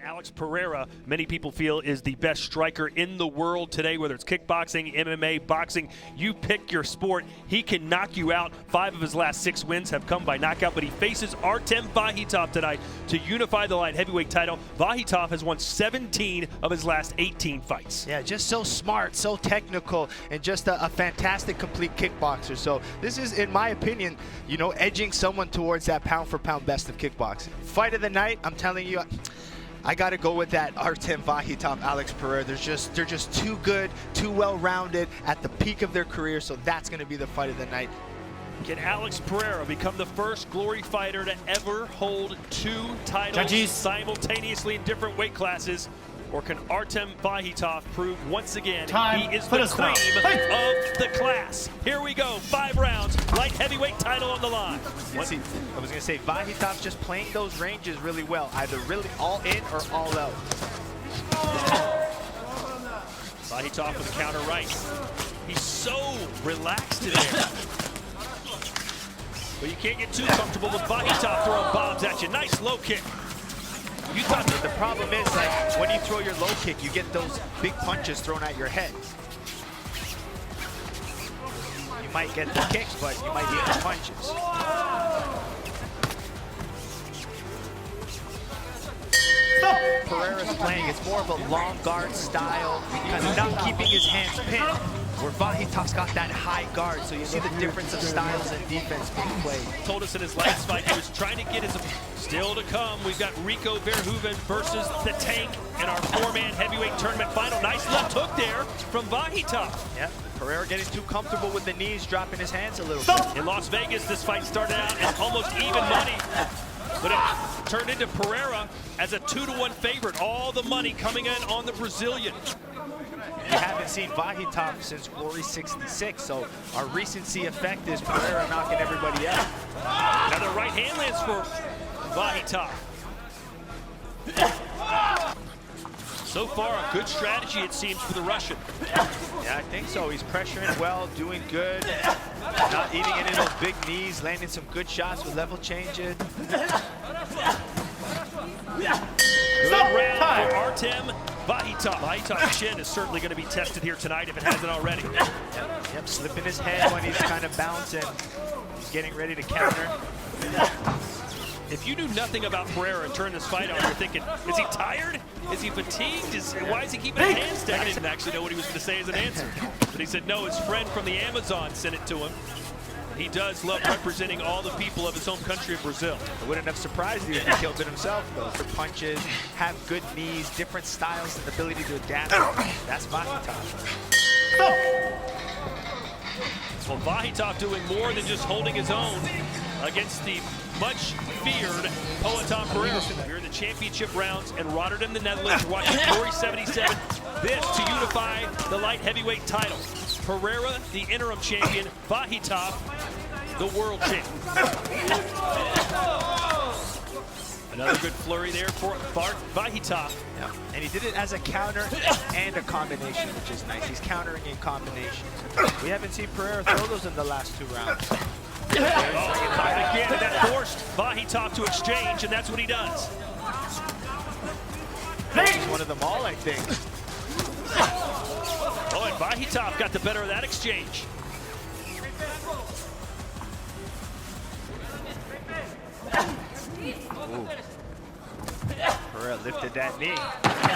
Alex Pereira, many people feel, is the best striker in the world today, whether it's kickboxing, MMA, boxing. You pick your sport. He can knock you out. 5 of his last 6 wins have come by knockout, but he faces Artem Vakhitov tonight to unify the light heavyweight title. Vakhitov has won 17 of his last 18 fights. Yeah, just so smart, so technical, and just a fantastic, complete kickboxer. So this is, in my opinion, you know, edging someone towards that pound-for-pound best of kickboxing. Fight of the night, I'm telling you, I got to go with that Artem Vakhitov, Alex Pereira. They're just too good, too well-rounded at the peak of their career, so that's going to be the fight of the night. Can Alex Pereira become the first Glory fighter to ever hold 2 titles simultaneously in different weight classes? Or can Artem Vakhitov prove once again he is the cream of the class? Here we go, 5 rounds, light heavyweight title on the line. I was going to say, Vakhitov's just playing those ranges really well, either really all in or all out. Vakhitov with a counter right. He's so relaxed in there. But you can't get too comfortable with Vakhitov throwing bombs at you. Nice low kick. You thought that the problem is, like, when you throw your low kick, you get those big punches thrown at your head. You might get the kicks, but you might get the punches. Pereira's playing, it's more of a long guard style, kind of not keeping his hands pinned, where Vakhitov's got that high guard, so you see the difference of styles and defense being played. Told us in his last fight he was trying to get his... Still to come, we've got Rico Verhoeven versus the Tank in our 4-man heavyweight tournament final. Nice left hook there from Vakhitov. Yep, Pereira getting too comfortable with the knees, dropping his hands a little bit. In Las Vegas, this fight started out as almost even money, but it turned into Pereira as a 2-to-1 favorite. All the money coming in on the Brazilian. We haven't seen Vakhitov since Glory 66, so our recency effect is Pereira knocking everybody out. Another right hand lands for Vakhitov. So far, a good strategy, it seems, for the Russian. Yeah, I think so. He's pressuring well, doing good, not eating any of those big knees, landing some good shots with level changes. Good round for Artem Vakhitov. Vakhitov's chin is certainly going to be tested here tonight if it hasn't already. Yep, slipping his head when he's kind of bouncing. He's getting ready to counter. If you knew nothing about Pereira and turned this fight on, you're thinking, is he tired? Is he fatigued? Why is he keeping his hands down? I didn't actually know what he was going to say as an answer. But he said, no, his friend from the Amazon sent it to him. He does love representing all the people of his home country of Brazil. It wouldn't have surprised you if he killed it himself, though. For punches, have good knees, different styles, and ability to adapt. That's Vakhitov. Well, Vakhitov doing more than just holding his own against the much feared Artem Pereira. We're in the championship rounds in Rotterdam, the Netherlands. We're watching Glory 77. This to unify the light heavyweight title. Pereira, the interim champion. Vakhitov, the world champion. Another good flurry there for Vakhitov. Yeah. And he did it as a counter and a combination, which is nice. He's countering in combination. We haven't seen Pereira throw those in the last 2 rounds. Again, and that forced Vakhitov to exchange, and that's what he does. He's one of them all, I think. Oh, and Vakhitov got the better of that exchange. Ooh. Pereira lifted that knee.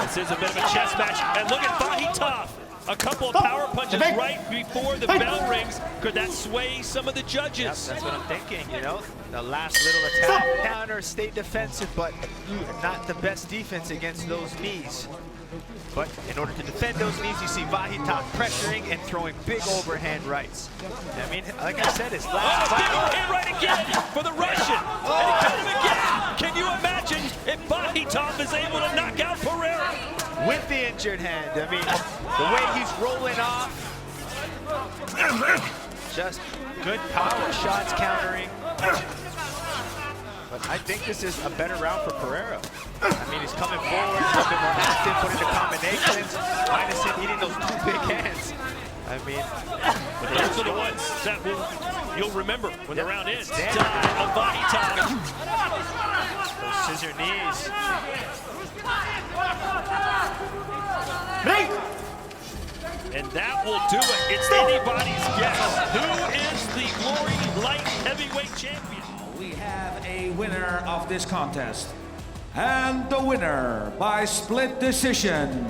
This is a bit of a chess match, and look at Vakhitov. A couple of power punches right before the bell rings. Could that sway some of the judges? Yep, that's what I'm thinking, you know. The last little attack, counter, stay defensive, but not the best defense against those knees. But in order to defend those knees, you see Vakhitov pressuring and throwing big overhand rights. I mean, like I said, it's last big overhand right again for the Russian. And he got him again. Can you imagine if Vakhitov is able to knock out Pereira? With the injured hand. I mean, the way he's rolling off. Just good power shots countering. But I think this is a better round for Pereira. I mean, he's coming forward, a little bit more active, put into combinations, minus him eating those 2 big hands. I mean, but those are the ones that you'll remember when the round ends. Dive of Vakhitov. Those scissor knees. will do it. It's anybody's guess. Who is the Glory Light Heavyweight Champion? We have a winner of this contest. And the winner by split decision.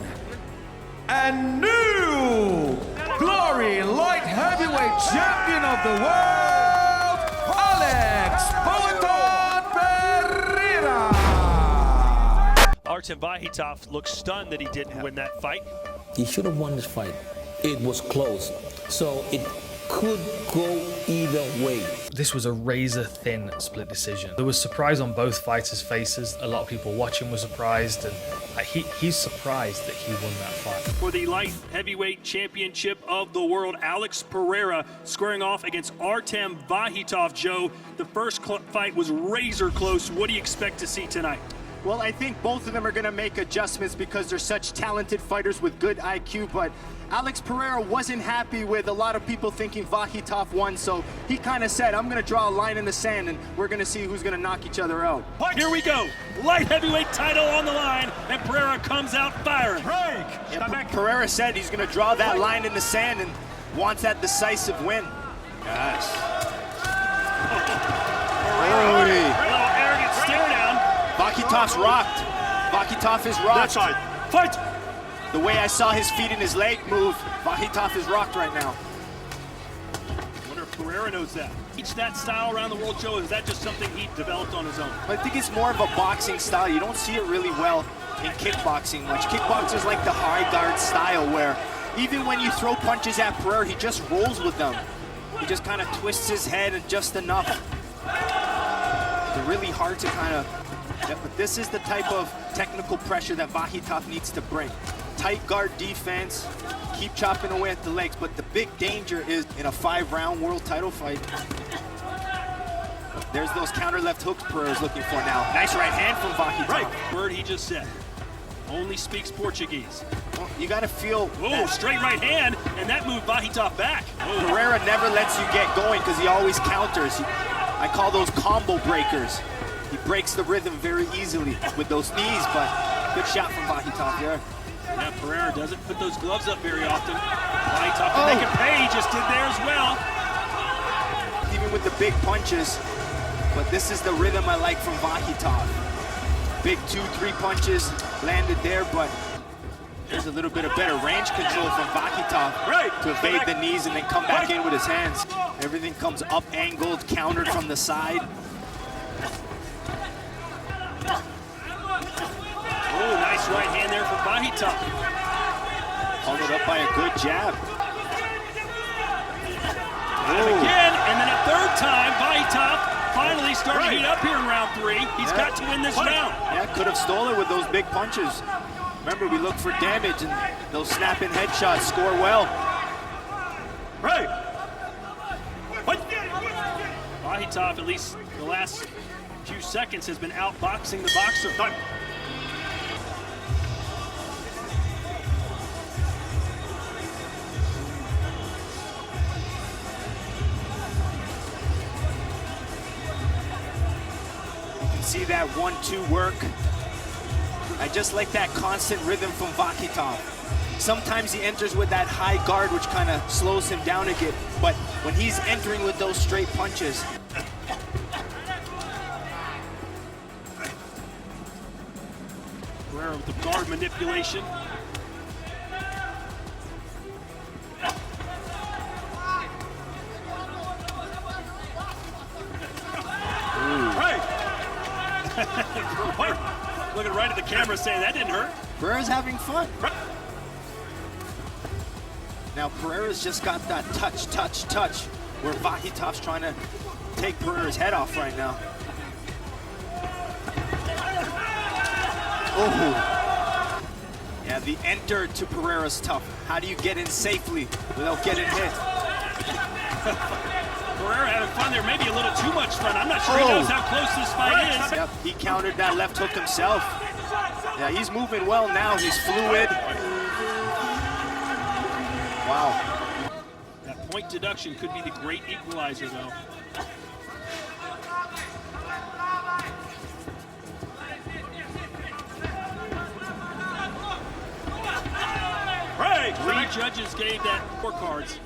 And new Glory Light Heavyweight Champion of the world, Alex Pereira. Artem Vakhitov looks stunned that he didn't win that fight. He should have won this fight. It was close. So it could go either way. This was a razor-thin split decision. There was surprise on both fighters' faces. A lot of people watching were surprised, and he's surprised that he won that fight. For the light heavyweight championship of the world, Alex Pereira squaring off against Artem Vakhitov. Joe, the first fight was razor close. What do you expect to see tonight? Well, I think both of them are going to make adjustments because they're such talented fighters with good IQ, but Alex Pereira wasn't happy with a lot of people thinking Vakhitov won, so he kind of said, I'm going to draw a line in the sand and we're going to see who's going to knock each other out. Here we go. Light heavyweight title on the line, and Pereira comes out firing. Pereira said he's going to draw that line in the sand and wants that decisive win. Yes. A little arrogant stare down. Vakhitov's rocked. Vakhitov is rocked. That's right. Fight! The way I saw his feet and his leg move, Vakhitov is rocked right now. I wonder if Pereira knows that. Teach that style around the world, Joe. Is that just something he developed on his own? I think it's more of a boxing style. You don't see it really well in kickboxing much. Kickboxers like the high guard style where even when you throw punches at Pereira, he just rolls with them. He just kind of twists his head just enough. They're really hard to kind of... But this is the type of technical pressure that Vakhitov needs to bring. Tight guard defense, keep chopping away at the legs, but the big danger is in a 5-round world title fight. There's those counter left hooks Pereira's looking for now. Nice right hand from Vakhitov. Right, word he just said. Only speaks Portuguese. Well, you gotta feel Oh, straight right hand, and that moved Vakhitov back. Oh. Pereira never lets you get going because he always counters. I call those combo breakers. He breaks the rhythm very easily with those knees, but good shot from Vakhitov there. Yeah, Pereira doesn't put those gloves up very often. Vakhitov can make it pay, he just did there as well. Even with the big punches, but this is the rhythm I like from Vakhitov. Big 2-3 punches landed there, but there's a little bit of better range control from Vakhitov to evade the knees and then come back in with his hands. Everything comes up angled, countered from the side. Oh, nice right hand there for Vakhitov. Followed up by a good jab. And again, and then a third time, Vakhitov finally starting to heat up here in round 3. He's got to win this round. Yeah, could have stolen with those big punches. Remember, we look for damage, and those snapping headshots score well. Vakhitov, at least the last few seconds, has been outboxing the boxer. See that 1-2 work. I just like that constant rhythm from Vakhitov. Sometimes he enters with that high guard, which kind of slows him down a bit, but when he's entering with those straight punches, Pereira with the guard manipulation. Looking right at the camera saying that didn't hurt. Pereira's having fun. Now Pereira's just got that touch, where Vakhitov's trying to take Pereira's head off right now. Oh. Yeah, the enter to Pereira's tough. How do you get in safely without getting hit? Pereira having fun there, maybe a little too much fun. I'm not sure he knows how close this fight is. Yep, he countered that left hook himself. Yeah, he's moving well now. He's fluid. Wow. That point deduction could be the great equalizer, though. three judges gave that scorecards.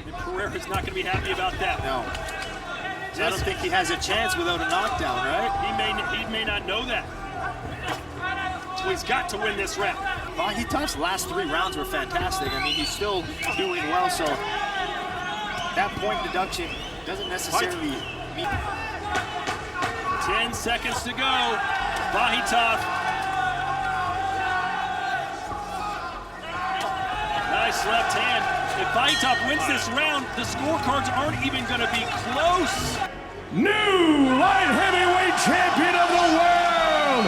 And Pereira's not going to be happy about that. No. I don't think he has a chance without a knockdown, right? He may not know that. So he's got to win this round. Vakhitov's last 3 rounds were fantastic. I mean, he's still doing well, so that point deduction doesn't necessarily mean... 10 seconds to go. Vakhitov. Nice left hand. If Vakhitov wins this round, the scorecards aren't even going to be close. New light heavyweight champion of the world,